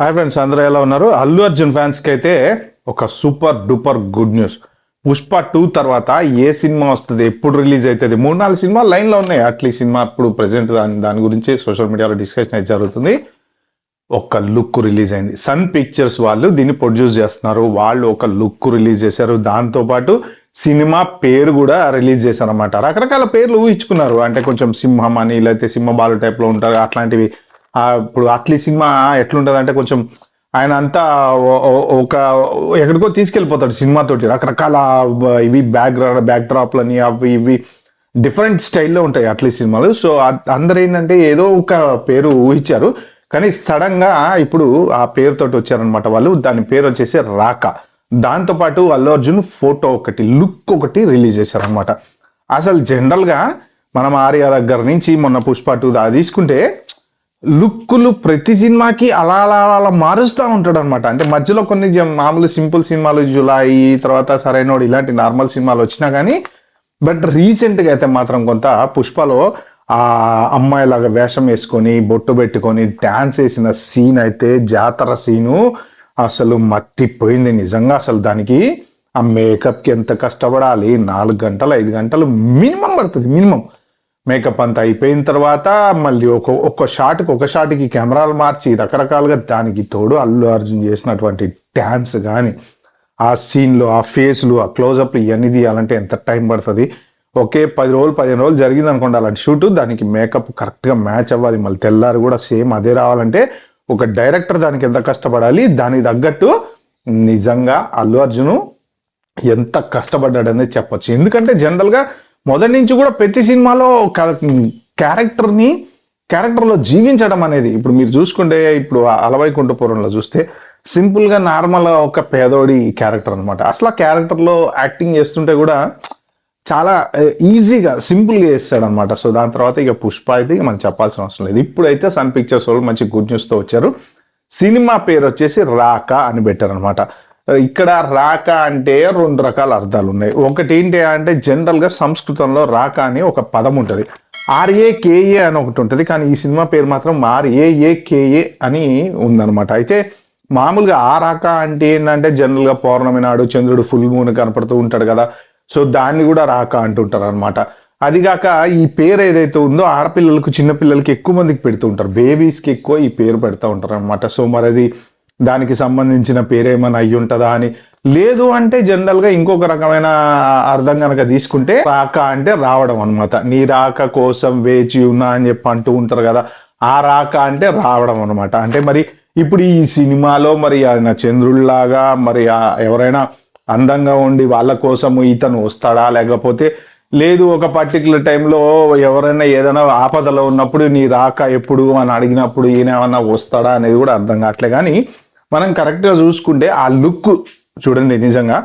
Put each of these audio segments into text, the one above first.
Hi friends, అందరూ ఎలా ఉన్నారు? అల్లు అర్జున్ ఫ్యాన్స్ కి అయితే ఒక super duper good news. Pushpa 2 తర్వాత ఏ సినిమా వస్తుంది, ఎప్పుడు రిలీజ్ అవుతుంది? 3-4 సినిమాలు లైన్ లో ఉన్నాయి. అట్లీ సినిమా ఇప్పుడు ప్రెసెంట్ దాని గురించి సోషల్ మీడియాలో డిస్కషన్ అయితే జరుగుతుంది. ఒక లుక్ రిలీజ్ అయింది. సన్ పిక్చర్స్ వాళ్ళు దీన్ని ప్రొడ్యూస్ చేస్తున్నారు. వాళ్ళు ఒక లుక్ రిలీజ్ చేశారు. దాంతో పాటు సినిమా పేరు కూడా రిలీజ్ చేశారు అనమాట. రకరకాల పేర్లు ఊహించుకున్నారు. అంటే కొంచెం సింహం అని, లేకపోతే సింహబాలు టైప్ లో ఉంటారు అట్లాంటివి. ఇప్పుడు అట్లీ సినిమా ఎట్లుంటది అంటే కొంచెం ఆయన అంతా ఒక ఎక్కడికో తీసుకెళ్ళిపోతాడు సినిమాతోటి. రకరకాల ఇవి బ్యాక్ డ్రాప్లని అవి ఇవి డిఫరెంట్ స్టైల్లో ఉంటాయి అట్లీ సినిమాలు. సో అందరు ఏంటంటే ఏదో ఒక పేరు ఊహించారు, కానీ సడన్ గా ఇప్పుడు ఆ పేరుతోటి వచ్చారనమాట వాళ్ళు. దాని పేరు వచ్చేసి రాక. దాంతో పాటు అల్లు అర్జున్ ఫోటో ఒకటి, లుక్ ఒకటి రిలీజ్ చేశారనమాట. అసలు జనరల్ గా మనం ఆర్య దగ్గర నుంచి మొన్న పుష్ప 2 తీసుకుంటే లుక్కులు ప్రతి సినిమాకి అలా అలా అలా మారుస్తూ ఉంటాడు అనమాట. అంటే మధ్యలో కొన్ని మామూలు సింపుల్ సినిమాలు, జులై తర్వాత సరైనోడు ఇలాంటి నార్మల్ సినిమాలు వచ్చినా కానీ, బట్ రీసెంట్గా అయితే మాత్రం కొంత పుష్పలో ఆ అమ్మాయిలాగా వేషం వేసుకొని బొట్టు పెట్టుకొని డాన్స్ వేసిన సీన్ అయితే, జాతర సీను అసలు మత్తిపోయింది నిజంగా. అసలు దానికి ఆ మేకప్కి ఎంత కష్టపడాలి, 4 గంటలు 5 గంటలు మినిమం పడుతుంది. మినిమం మేకప్ అంతా అయిపోయిన తర్వాత మళ్ళీ ఒక షాట్కి కెమెరాలు మార్చి రకరకాలుగా, దానికి తోడు అల్లు అర్జున్ చేసినటువంటి డ్యాన్స్ కానీ, ఆ సీన్లో ఆ ఫేస్లు, ఆ క్లోజప్లు ఇవన్నీ తీయాలంటే ఎంత టైం పడుతుంది? ఒకే 10 రోజులు 15 రోజులు జరిగింది అనుకోండి అలాంటి షూట్. దానికి మేకప్ కరెక్ట్గా మ్యాచ్ అవ్వాలి. మళ్ళీ తెల్లారు కూడా సేమ్ అదే రావాలంటే ఒక డైరెక్టర్ దానికి ఎంత కష్టపడాలి? దానికి తగ్గట్టు నిజంగా అల్లు అర్జున్ ఎంత కష్టపడ్డాడనేది చెప్పొచ్చు. ఎందుకంటే జనరల్గా మొదటి నుంచి కూడా ప్రతి సినిమాలో క్యారెక్టర్లో జీవించడం అనేది, ఇప్పుడు మీరు చూసుకుంటే ఇప్పుడు అలవైకుంఠపురంలో చూస్తే సింపుల్గా నార్మల్ ఒక పేదోడి క్యారెక్టర్ అనమాట. అసలు ఆ క్యారెక్టర్లో యాక్టింగ్ చేస్తుంటే కూడా చాలా ఈజీగా సింపుల్గా చేస్తాడు అనమాట. సో దాని తర్వాత ఇక పుష్ప అయితే ఇక మనం చెప్పాల్సిన అవసరం లేదు. ఇప్పుడైతే సన్ పిక్చర్స్ వాళ్ళు మంచి గుడ్ న్యూస్తో వచ్చారు. సినిమా పేరు వచ్చేసి రాక అని పెట్టారు అనమాట. ఇక్కడ రాక అంటే 2 రకాల అర్థాలు ఉన్నాయి. ఒకటి ఏంటి అంటే జనరల్గా సంస్కృతంలో రాక అని ఒక పదం ఉంటుంది. RAKA అని ఒకటి ఉంటుంది, కానీ ఈ సినిమా పేరు మాత్రం RAAKA అని ఉందన్నమాట. అయితే మామూలుగా ఆ రాక అంటే ఏంటంటే జనరల్గా పౌర్ణమి నాడు చంద్రుడు ఫుల్ మూన్ కనపడుతూ ఉంటాడు కదా, సో దాన్ని కూడా రాక అంటుంటారు అనమాట. అదిగాక ఈ పేరు ఏదైతే ఉందో ఆడపిల్లలకు, చిన్నపిల్లలకి ఎక్కువ మందికి పెడుతూ ఉంటారు. బేబీస్కి ఎక్కువ ఈ పేరు పెడతా ఉంటారు అనమాట. సో మరి అది దానికి సంబంధించిన పేరేమైనా అయ్యి ఉంటుందా అని. లేదు అంటే జనరల్గా ఇంకొక రకమైన అర్థం కనుక తీసుకుంటే రాక అంటే రావడం అనమాట. నీ రాక కోసం వేచి ఉన్నా అని చెప్పి అంటూ ఉంటారు కదా, ఆ రాక అంటే రావడం అనమాట. అంటే మరి ఇప్పుడు ఈ సినిమాలో మరి ఆయన చంద్రుడిలాగా మరి ఎవరైనా అందంగా ఉండి వాళ్ళ కోసము ఇతను వస్తాడా, లేకపోతే లేదు ఒక పర్టికులర్ టైంలో ఎవరైనా ఏదైనా ఆపదలో ఉన్నప్పుడు నీ రాక ఎప్పుడు అని అడిగినప్పుడు ఈయన ఏమన్నా వస్తాడా అనేది కూడా అర్థం కావట్లే. కానీ మనం కరెక్ట్గా చూసుకుంటే ఆ లుక్ చూడండి, నిజంగా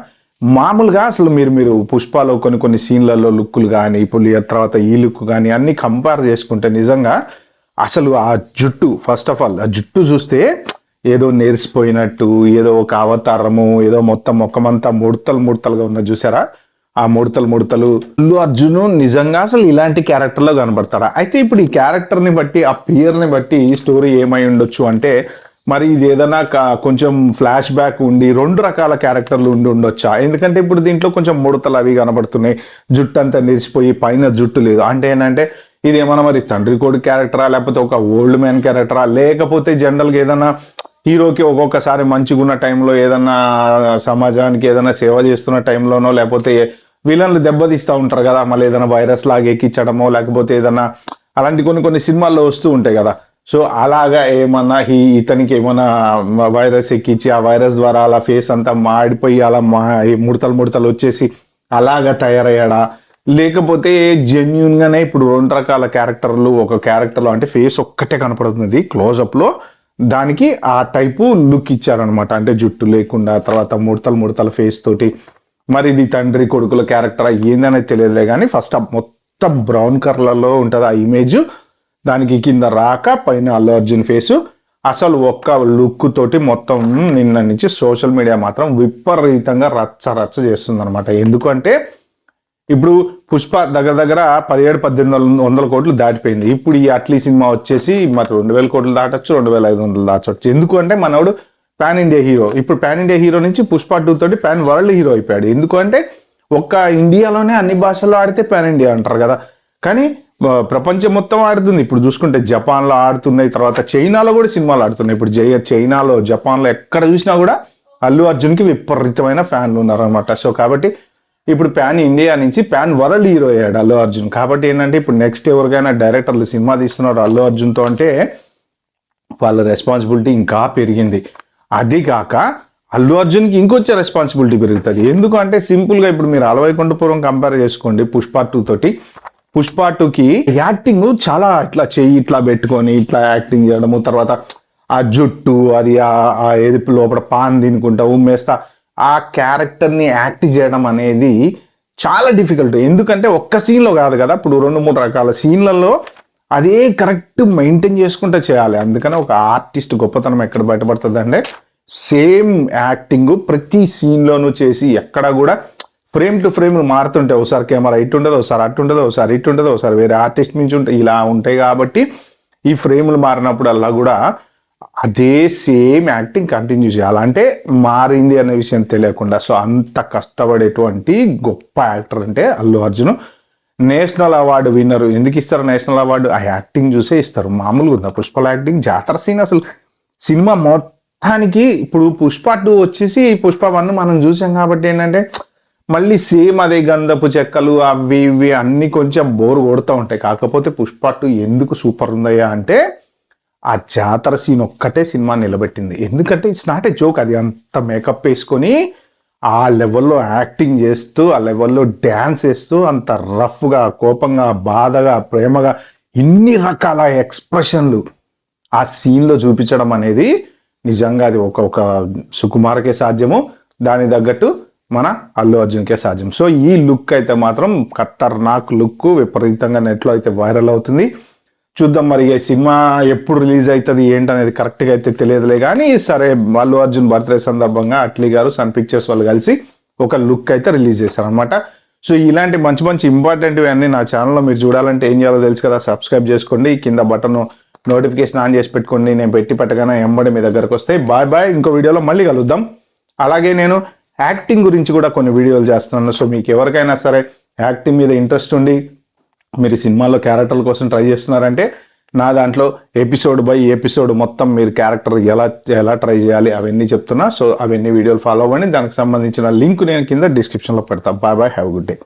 మామూలుగా అసలు మీరు పుష్పలో కొన్ని సీన్లలో లుక్కులు కానీ, ఇప్పుడు తర్వాత ఈ లుక్ కానీ అన్ని కంపేర్ చేసుకుంటే నిజంగా అసలు ఆ జుట్టు, ఫస్ట్ ఆఫ్ ఆల్ ఆ జుట్టు చూస్తే ఏదో నేర్చిపోయినట్టు, ఏదో ఒక అవతారము, ఏదో మొత్తం మొక్కమంతా ముడతలుగా ఉన్నది చూసారా? ఆ ముడతలు అల్లు అర్జున్ నిజంగా అసలు ఇలాంటి క్యారెక్టర్లో కనబడతారా? అయితే ఇప్పుడు ఈ క్యారెక్టర్ని బట్టి, ఆ పేరుని బట్టి ఈ స్టోరీ ఏమై ఉండొచ్చు అంటే, మరి ఇది ఏదైనా కొంచెం ఫ్లాష్ బ్యాక్ ఉండి 2 రకాల క్యారెక్టర్లు ఉండొచ్చా? ఎందుకంటే ఇప్పుడు దీంట్లో కొంచెం ముడతలు అవి కనబడుతున్నాయి, జుట్టు అంతా నిలిచిపోయి పైన జుట్టు లేదు. అంటే ఏంటంటే ఇది ఏమన్నా మరి తండ్రి కొడుకు క్యారెక్టరా, లేకపోతే ఒక ఓల్డ్ మ్యాన్ క్యారెక్టరా, లేకపోతే జనరల్గా ఏదైనా హీరోకి ఒక్కొక్కసారి మంచిగా ఉన్న టైంలో ఏదన్నా సమాజానికి ఏదైనా సేవ చేస్తున్న టైంలోనో, లేకపోతే విలన్లు దెబ్బతీస్తూ ఉంటారు కదా, మళ్ళీ ఏదైనా వైరస్ లాగా ఎక్కించడమో, లేకపోతే ఏదన్నా అలాంటి కొన్ని సినిమాల్లో వస్తూ ఉంటాయి కదా. సో అలాగా ఏమన్నా ఇతనికి ఏమన్నా వైరస్ ఎక్కించి ఆ వైరస్ ద్వారా అలా ఫేస్ అంతా మాడిపోయి అలా ముడతలు వచ్చేసి అలాగా తయారయ్యాడా, లేకపోతే జెన్యున్ గానే ఇప్పుడు 2 రకాల క్యారెక్టర్లు, ఒక క్యారెక్టర్లో అంటే ఫేస్ ఒక్కటే కనపడుతుంది క్లోజప్ లో, దానికి ఆ టైపు లుక్ ఇచ్చారనమాట. అంటే జుట్టు లేకుండా, తర్వాత ముడతల ఫేస్ తోటి. మరి ఇది తండ్రి కొడుకుల క్యారెక్టర్ ఏందనేది తెలియదులే, కానీ ఫస్ట్ మొత్తం బ్రౌన్ కలర్లో ఉంటుంది ఆ ఇమేజ్. దానికి కింద రాక, పైన అల్లు అర్జున్ ఫేసు. అసలు ఒక్క లుక్ తోటి మొత్తం నిన్న నుంచి సోషల్ మీడియా మాత్రం విపరీతంగా రచ్చ చేస్తుంది అనమాట. ఎందుకంటే ఇప్పుడు పుష్ప దగ్గర దగ్గర 17-18 కోట్లు దాటిపోయింది. ఇప్పుడు ఈ అట్లీ సినిమా వచ్చేసి మరి 2000 కోట్లు దాటొచ్చు, 2500 దాటొచ్చు. ఎందుకు అంటే మనోడు పాన్ ఇండియా హీరో. ఇప్పుడు పాన్ ఇండియా హీరో నుంచి పుష్ప 2 తోటి పాన్ వరల్డ్ హీరో అయిపోయాడు. ఎందుకు అంటే ఒక్క ఇండియాలోనే అన్ని భాషల్లో ఆడితే పాన్ ఇండియా అంటారు కదా, కానీ ప్రపంచం మొత్తం ఆడుతుంది. ఇప్పుడు చూసుకుంటే జపాన్లో ఆడుతున్నాయి, తర్వాత చైనాలో కూడా సినిమాలు ఆడుతున్నాయి. ఇప్పుడు చైనాలో, జపాన్లో ఎక్కడ చూసినా కూడా అల్లు అర్జున్కి విపరీతమైన ఫ్యాన్లు ఉన్నారనమాట. సో కాబట్టి ఇప్పుడు పాన్ ఇండియా నుంచి పాన్ వరల్డ్ హీరో అయ్యాడు అల్లు అర్జున్. కాబట్టి ఏంటంటే ఇప్పుడు నెక్స్ట్ ఎవరికైనా డైరెక్టర్లు సినిమా తీస్తున్నారు అల్లు అర్జున్తో అంటే వాళ్ళ రెస్పాన్సిబిలిటీ ఇంకా పెరిగింది. అది కాక అల్లు అర్జున్కి ఇంకొచ్చే రెస్పాన్సిబిలిటీ పెరుగుతుంది. ఎందుకు అంటే సింపుల్గా ఇప్పుడు మీరు అలవైకుంఠపురం కంపేర్ చేసుకోండి పుష్ప 2 తోటి. పుష్ప 2కి యాక్టింగ్ చాలా ఇట్లా చెయ్యి ఇట్లా పెట్టుకొని ఇట్లా యాక్టింగ్ చేయడము, తర్వాత ఆ జుట్టు అది ఆ ఎదుపు లోపల పాన్ తినుకుంటా ఉమ్మేస్తా ఆ క్యారెక్టర్ని యాక్ట్ చేయడం అనేది చాలా డిఫికల్ట్. ఎందుకంటే ఒక్క సీన్లో కాదు కదా, ఇప్పుడు 2-3 రకాల సీన్లలో అదే కరెక్ట్ మెయింటైన్ చేసుకుంటూ చేయాలి. అందుకని ఒక ఆర్టిస్ట్ గొప్పతనం ఎక్కడ బయటపడుతుంది అంటే సేమ్ యాక్టింగ్ ప్రతి సీన్లోనూ చేసి ఎక్కడ కూడా ఫ్రేమ్ టు ఫ్రేమ్ మారుతుంటాయి. ఒకసారి కెమెరా ఇటు ఉండదు, ఒకసారి అటు ఉండదు, ఒకసారి ఇటు ఉండదు, ఒకసారి వేరే ఆర్టిస్ట్ నుంచి ఉంటాయి, ఇలా ఉంటాయి. కాబట్టి ఈ ఫ్రేములు మారినప్పుడల్లా కూడా అదే సేమ్ యాక్టింగ్ కంటిన్యూ చేయాలి. అంటే మారింది అనే విషయం తెలియకుండా. సో అంత కష్టపడేటువంటి గొప్ప యాక్టర్ అంటే అల్లు అర్జున్. నేషనల్ అవార్డు విన్నరు. ఎందుకు ఇస్తారు నేషనల్ అవార్డు? ఆ యాక్టింగ్ చూసే ఇస్తారు. మామూలుగా ఉందా పుష్పల యాక్టింగ్? జాతర సీన్ అసలు సినిమా మొత్తానికి ఇప్పుడు పుష్ప 2 వచ్చేసి పుష్ప 1 మనం చూసాం కాబట్టి ఏంటంటే మళ్ళీ సేమ్ అదే గంధపు చెక్కలు అవి ఇవి అన్ని కొంచెం బోర్ కొడుతూ ఉంటాయి. కాకపోతే పుష్ప 2 ఎందుకు సూపర్ ఉందయ్యా అంటే ఆ జాతర సీన్ ఒక్కటే సినిమా నిలబెట్టింది. ఎందుకంటే ఇట్స్ నాట్ ఏ జోక్. అది అంత మేకప్ వేసుకొని ఆ లెవెల్లో యాక్టింగ్ చేస్తూ ఆ లెవెల్లో డ్యాన్స్ వేస్తూ అంత రఫ్గా, కోపంగా, బాధగా, ప్రేమగా ఇన్ని రకాల ఎక్స్ప్రెషన్లు ఆ సీన్లో చూపించడం అనేది నిజంగా అది ఒక సుకుమార్కే సాధ్యము. దానికి తగ్గట్టు మన అల్లు అర్జున్కే సాధ్యం. సో ఈ లుక్ అయితే మాత్రం ఖతర్నాక్ లుక్, విపరీతంగా నెట్లో అయితే వైరల్ అవుతుంది. చూద్దాం మరి ఈ సినిమా ఎప్పుడు రిలీజ్ అవుతుంది ఏంటనేది కరెక్ట్గా అయితే తెలియదులే, కానీ సరే అల్లు అర్జున్ బర్త్డే సందర్భంగా అట్లీ గారు సన్ పిక్చర్స్ వాళ్ళు కలిసి ఒక లుక్ అయితే రిలీజ్ చేశారనమాట. సో ఇలాంటి మంచి మంచి ఇంపార్టెంట్వి అన్నీ నా ఛానల్లో మీరు చూడాలంటే ఏం చేయాలో తెలుసు కదా, సబ్స్క్రైబ్ చేసుకోండి, కింద బటన్ నోటిఫికేషన్ ఆన్ చేసి పెట్టుకోండి. నేను పెట్టి పెట్టగానే ఎంబడి మీ దగ్గరకు వస్తాయి. బాయ్ బాయ్, ఇంకో వీడియోలో మళ్ళీ కలుద్దాం. అలాగే నేను యాక్టింగ్ గురించి కూడా కొన్ని వీడియోలు చేస్తున్నాను. సో మీకు ఎవరికైనా సరే యాక్టింగ్ మీద ఇంట్రెస్ట్ ఉండి మీరు సినిమాల్లో క్యారెక్టర్ల కోసం ట్రై చేస్తున్నారంటే నా దాంట్లో ఎపిసోడ్ బై ఎపిసోడ్ మొత్తం మీరు క్యారెక్టర్ ఎలా ట్రై చేయాలి అవన్నీ చెప్తున్నా. సో అవన్నీ వీడియోలు ఫాలో అవ్వండి. దానికి సంబంధించిన లింక్ నేను కింద డిస్క్రిప్షన్లో పెడతాను. Bye bye, have good day.